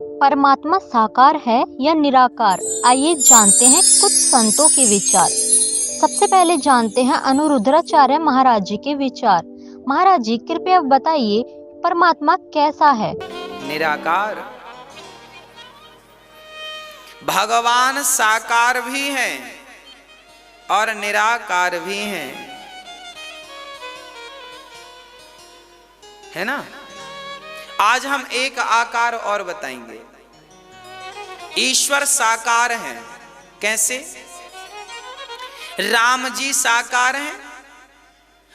परमात्मा साकार है या निराकार? आइए जानते हैं कुछ संतों के विचार। सबसे पहले जानते हैं अनुरुद्राचार्य महाराज जी के विचार। महाराज जी कृपया बताइए परमात्मा कैसा है? निराकार। भगवान साकार भी हैं और निराकार भी हैं, है ना। आज हम एक आकार और बताएंगे। ईश्वर साकार हैं। कैसे? राम जी साकार हैं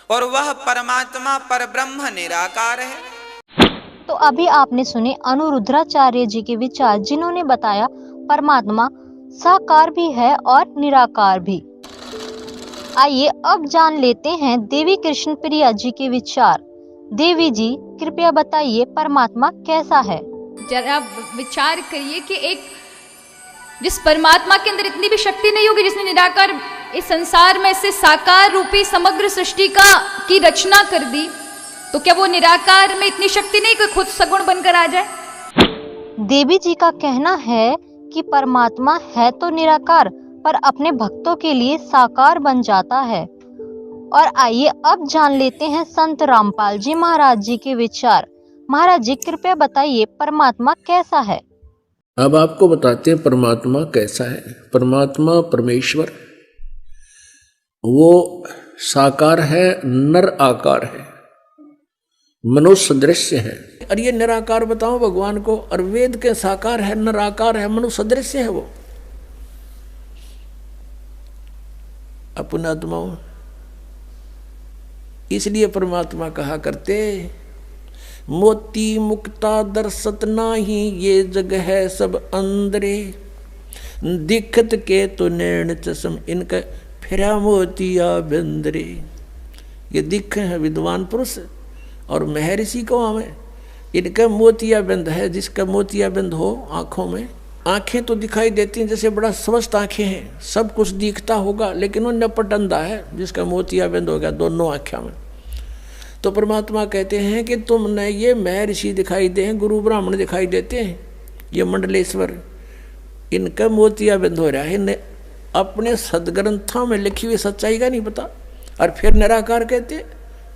और वह परमात्मा परब्रह्म निराकार है। तो अभी आपने सुने अनुरुद्राचार्य जी के विचार, जिन्होंने बताया परमात्मा साकार भी है और निराकार भी। आइए अब जान लेते हैं देवी कृष्ण प्रिया जी के विचार। देवी जी कृपया बताइए परमात्मा कैसा है? जरा विचार करिए कि एक जिस परमात्मा के अंदर इतनी भी शक्ति नहीं होगी, जिसने निराकार इस संसार में से साकार रूपी समग्र सृष्टि की रचना कर दी, तो क्या वो निराकार में इतनी शक्ति नहीं कि खुद सगुण बनकर आ जाए? देवी जी का कहना है कि परमात्मा है तो निराकार, पर अपने भक्तों के लिए साकार बन जाता है। और आइए अब जान लेते हैं संत रामपाल जी महाराज जी के विचार। महाराज जी कृपया बताइए परमात्मा कैसा है? अब आपको बताते हैं परमात्मा कैसा है। परमात्मा परमेश्वर वो साकार है, नर आकार है, मनुष्य दृश्य है। और ये निराकार बताओ भगवान को, और वेद के साकार है, नर आकार है, मनुष्य दृश्य है वो। अपना आत्माओं, इसलिए परमात्मा कहा करते मोती मुक्ता दर्शत नाही, ये जग है सब अंदरे, दिखत के तो नैन चश्म, इनका फिरा मोतिया बंदरे। ये दिख है विद्वान पुरुष और महर्षि को हमें, इनका मोतिया बंद है। जिसका मोतिया बंद हो आंखों में, आंखें तो दिखाई देती हैं जैसे बड़ा स्वस्थ आंखें हैं, सब कुछ दिखता होगा, लेकिन वो नपट अंधा है जिसका मोतिया बंद हो गया दोनों आंखों में। तो परमात्मा कहते हैं कि तुमने ये महर्षि दिखाई दे, गुरु ब्राह्मण दिखाई देते हैं, ये मंडलेश्वर, इनका मोतिया बंद हो रहा है, इन्हें अपने सदग्रंथों में लिखी हुई सच्चाई का नहीं पता, और फिर निराकार कहते।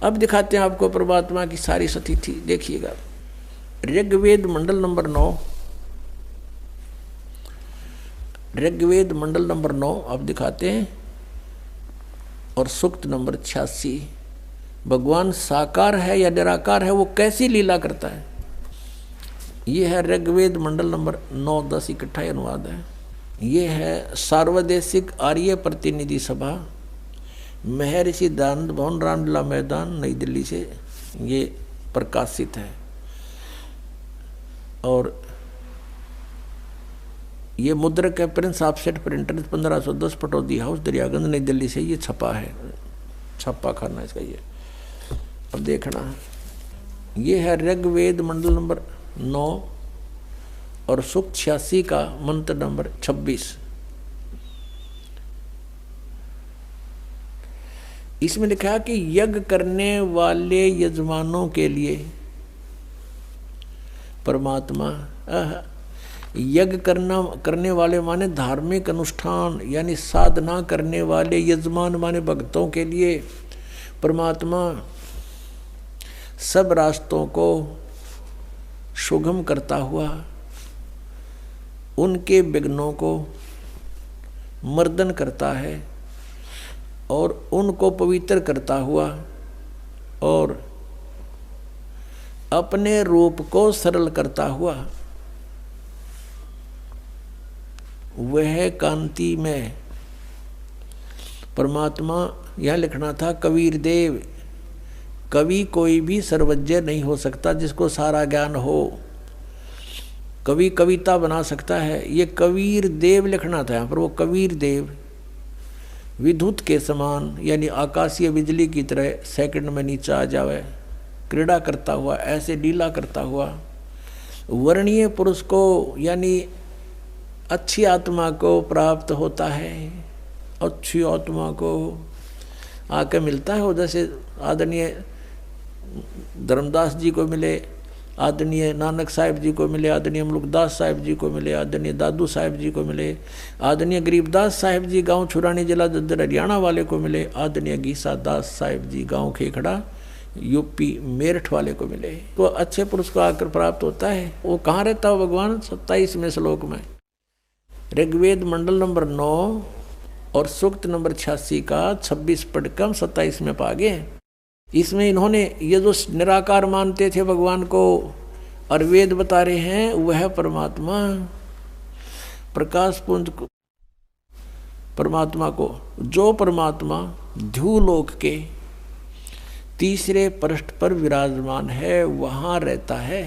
अब दिखाते हैं आपको परमात्मा की सारी स्थिति, देखिएगा। ऋग्वेद मंडल नंबर 9, ऋग्वेद मंडल नंबर 9 अब दिखाते हैं, और सूक्त नंबर 86। भगवान साकार है या निराकार है, वो कैसी लीला करता है। ये है ऋग्वेद मंडल नंबर 9, 10 इकट्ठा अनुवाद है। ये है सार्वदेशिक आर्य प्रतिनिधि सभा, महर्षि दानंद भवन, रामलीला मैदान, नई दिल्ली से ये प्रकाशित है। और ये मुद्रक है Prince offset printer 1510 Pataudi house, Daryaganj, नई दिल्ली से ये छपा है, छपा खाना इसका। ये अब देखना, ये है ऋग्वेद मंडल नंबर 9 और सूक्त 86 का मंत्र नंबर 26। इसमें लिखा कि यज्ञ करने वाले यजमानों के लिए परमात्मा, यज्ञ करने वाले माने धार्मिक अनुष्ठान यानी साधना करने वाले, यजमान माने भक्तों के लिए परमात्मा सब रास्तों को सुगम करता हुआ, उनके विघ्नों को मर्दन करता है और उनको पवित्र करता हुआ, और अपने रूप को सरल करता हुआ वह कांति में परमात्मा। यह लिखना था कबीर देव, कवि कोई भी सर्वज्ञ नहीं हो सकता जिसको सारा ज्ञान हो। कवि कविता बना सकता है, ये कबीर देव लिखना था यहाँ पर। वो कबीर देव विद्युत के समान यानी आकाशीय बिजली की तरह सेकंड में नीचे आ जावे, क्रीड़ा करता हुआ, ऐसे लीला करता हुआ वर्णीय पुरुष को यानी अच्छी आत्मा को प्राप्त होता है। अच्छी आत्मा को आके मिलता है, जैसे आदरणीय धर्मदास जी को मिले, आदरणीय नानक साहिब जी को मिले, आदरणीय मुल्कदास साहिब जी को मिले, आदरणीय दादू साहिब जी को मिले, आदरणीय गरीबदास साहिब जी गांव छुरानी जिला जद्दर हरियाणा वाले को मिले, आदरणीय गीसा दास साहिब जी गांव खेखड़ा यूपी मेरठ वाले को मिले। तो अच्छे पुरुष को आकर प्राप्त होता है। वो कहाँ रहता हो भगवान? 27वें श्लोक में ऋग्वेद मंडल नंबर 9 और सूक्त नंबर 86 का 26 पढ़कर 27 में पा गए। इसमें इन्होंने ये जो निराकार मानते थे भगवान को और वेद बता रहे हैं वह परमात्मा प्रकाश पुंज को, परमात्मा को, जो परमात्मा ध्युलोक के तीसरे पृष्ठ पर विराजमान है वहाँ रहता है।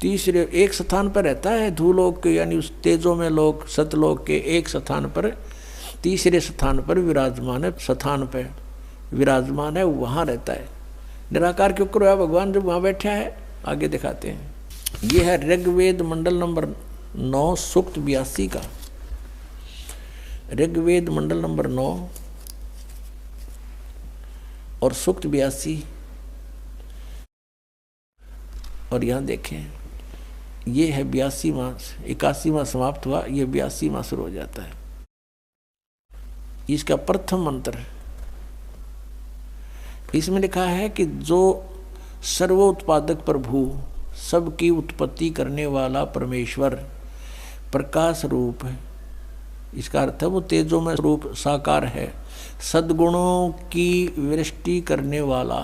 तीसरे एक स्थान पर रहता है ध्युलोक के, यानी उस तेजो में लोक सतलोक के एक स्थान पर, तीसरे स्थान पर विराजमान है, स्थान पर विराजमान है, वहाँ रहता है। निराकार क्यों करो भगवान जब वहाँ बैठा है? आगे दिखाते हैं। ये है ऋग्वेद मंडल नंबर 9 सूक्त 82 का। ऋग्वेद मंडल नंबर 9 और सूक्त 82। और यहाँ देखें ये है 82वां, 81वां समाप्त हुआ, ये 82वां शुरू हो जाता है। इसका प्रथम मंत्र इसमें लिखा है कि जो सर्वोत्पादक प्रभु, सबकी उत्पत्ति करने वाला परमेश्वर प्रकाश रूप है। इसका अर्थ है वो तेजोमय रूप साकार है, सद्गुणों की वृष्टि करने वाला,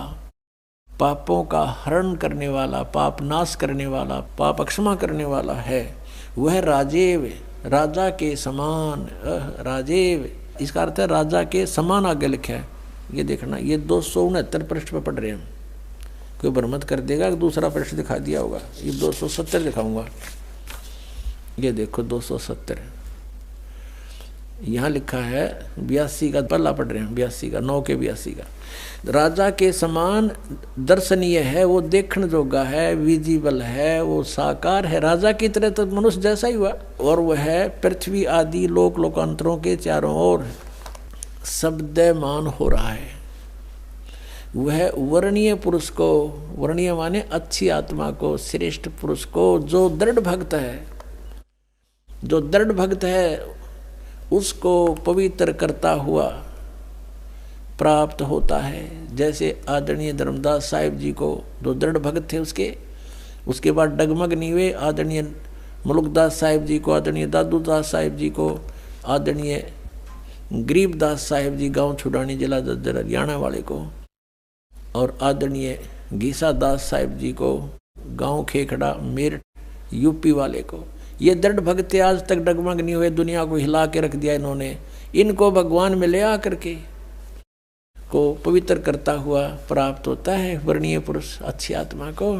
पापों का हरण करने वाला, पाप नाश करने वाला, पाप क्षमा करने वाला है। वह राजेव, राजा के समान, राजेव इसका अर्थ है राजा के समान आगे लिखा है। ये देखना, ये 269 पृष्ठ पर पढ़ रहे हैं। कोई भ्रमत कर देगा कि दूसरा पृष्ठ दिखा दिया होगा। ये 270 दिखाऊंगा। ये देखो 270 यहाँ लिखा है। 82 का पहला पढ़ रहे हैं, 82 का 9 के 82 का। राजा के समान दर्शनीय है, वो देखने जोगा है, विजिबल है, वो साकार है, राजा की तरह तो मनुष्य जैसा ही हुआ। और वह पृथ्वी आदि लोक लोकांतरों के चारों ओर शब्दमान हो रहा है। वह वर्णीय पुरुष को, वर्णीय माने अच्छी आत्मा को, श्रेष्ठ पुरुष को, जो दृढ़ भक्त है, जो दृढ़ भक्त है उसको पवित्र करता हुआ प्राप्त होता है। जैसे आदरणीय धर्मदास साहिब जी को जो दृढ़ भक्त थे उसके बाद डगमग नहीं हुए। आदरणीय मुल्कदास साहिब जी को, आदरणीय दादू दास साहिब जी को, आदरणीय गरीबदास साहिब जी गांव छुड़ानी जिला जद्दर हरियाणा वाले को, और आदरणीय गीसा दास साहिब जी को गांव खेखड़ा मेरठ यूपी वाले को। ये दृढ़ भक्त आज तक डगमग नहीं हुए, दुनिया को हिला के रख दिया इन्होंने। इनको भगवान में ले आकर के को पवित्र करता हुआ प्राप्त होता है वर्णीय पुरुष अच्छी आत्मा को।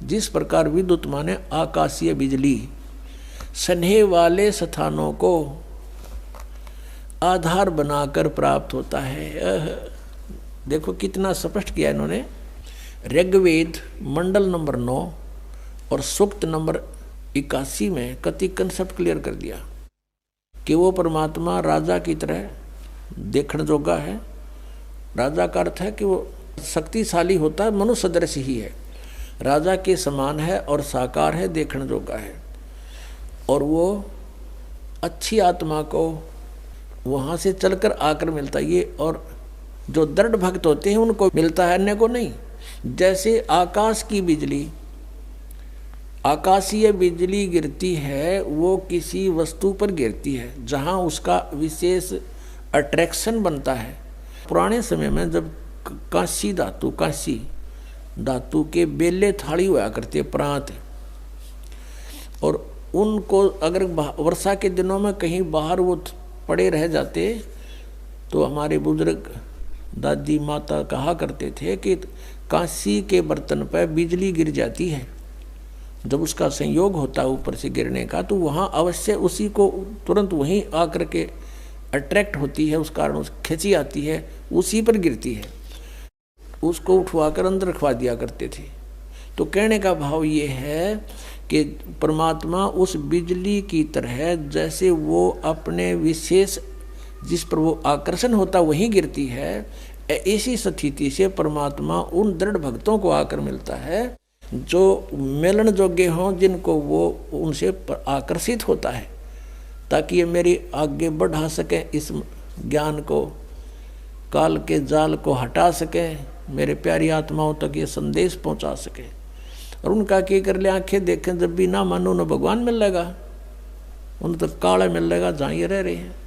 जिस प्रकार विद्युत माने आकाशीय बिजली स्नेह वाले स्थानों को आधार बनाकर प्राप्त होता है। देखो कितना स्पष्ट किया इन्होंने। ऋग्वेद मंडल नंबर 9 और सूक्त नंबर 81 में कति कंसेप्ट क्लियर कर दिया कि वो परमात्मा राजा की तरह देखने जोगा है। राजा का अर्थ है कि वो शक्तिशाली होता है, मनुष्य सदृश ही है, राजा के समान है और साकार है, देखने जोगा है। और वो अच्छी आत्मा को वहाँ से चलकर आकर मिलता है ये। और जो दृढ़ भक्त होते हैं उनको मिलता है, अन्य को नहीं। जैसे आकाश की बिजली, आकाशीय बिजली गिरती है, वो किसी वस्तु पर गिरती है जहाँ उसका विशेष अट्रैक्शन बनता है। पुराने समय में जब कांसी धातु के बेले थाली हुआ करते प्रांत, और उनको अगर वर्षा के दिनों में कहीं बाहर वो पड़े रह जाते तो हमारे बुजुर्ग दादी माता कहा करते थे कि कांसी के बर्तन पर बिजली गिर जाती है, जब उसका संयोग होता है ऊपर से गिरने का, तो वहाँ अवश्य उसी को तुरंत वहीं आकर के अट्रैक्ट होती है, उस कारण उस खिंची आती है, उसी पर गिरती है। उसको उठवाकर अंदर रखवा दिया करते थे। तो कहने का भाव ये है कि परमात्मा उस बिजली की तरह, जैसे वो अपने विशेष जिस पर वो आकर्षण होता वहीं गिरती है, ऐसी स्थिति से परमात्मा उन दृढ़ भक्तों को आकर मिलता है जो मिलन जोगे हों, जिनको वो उनसे आकर्षित होता है, ताकि ये मेरी आगे बढ़ा सकें, इस ज्ञान को, काल के जाल को हटा सकें, मेरे प्यारी आत्माओं तक ये संदेश पहुंचा सके। और उनका क्या कर ले, आंखें देखें जब भी ना मानो न भगवान मिलेगा, उन तक काला मिलेगा जहाँ ये रह रहे हैं।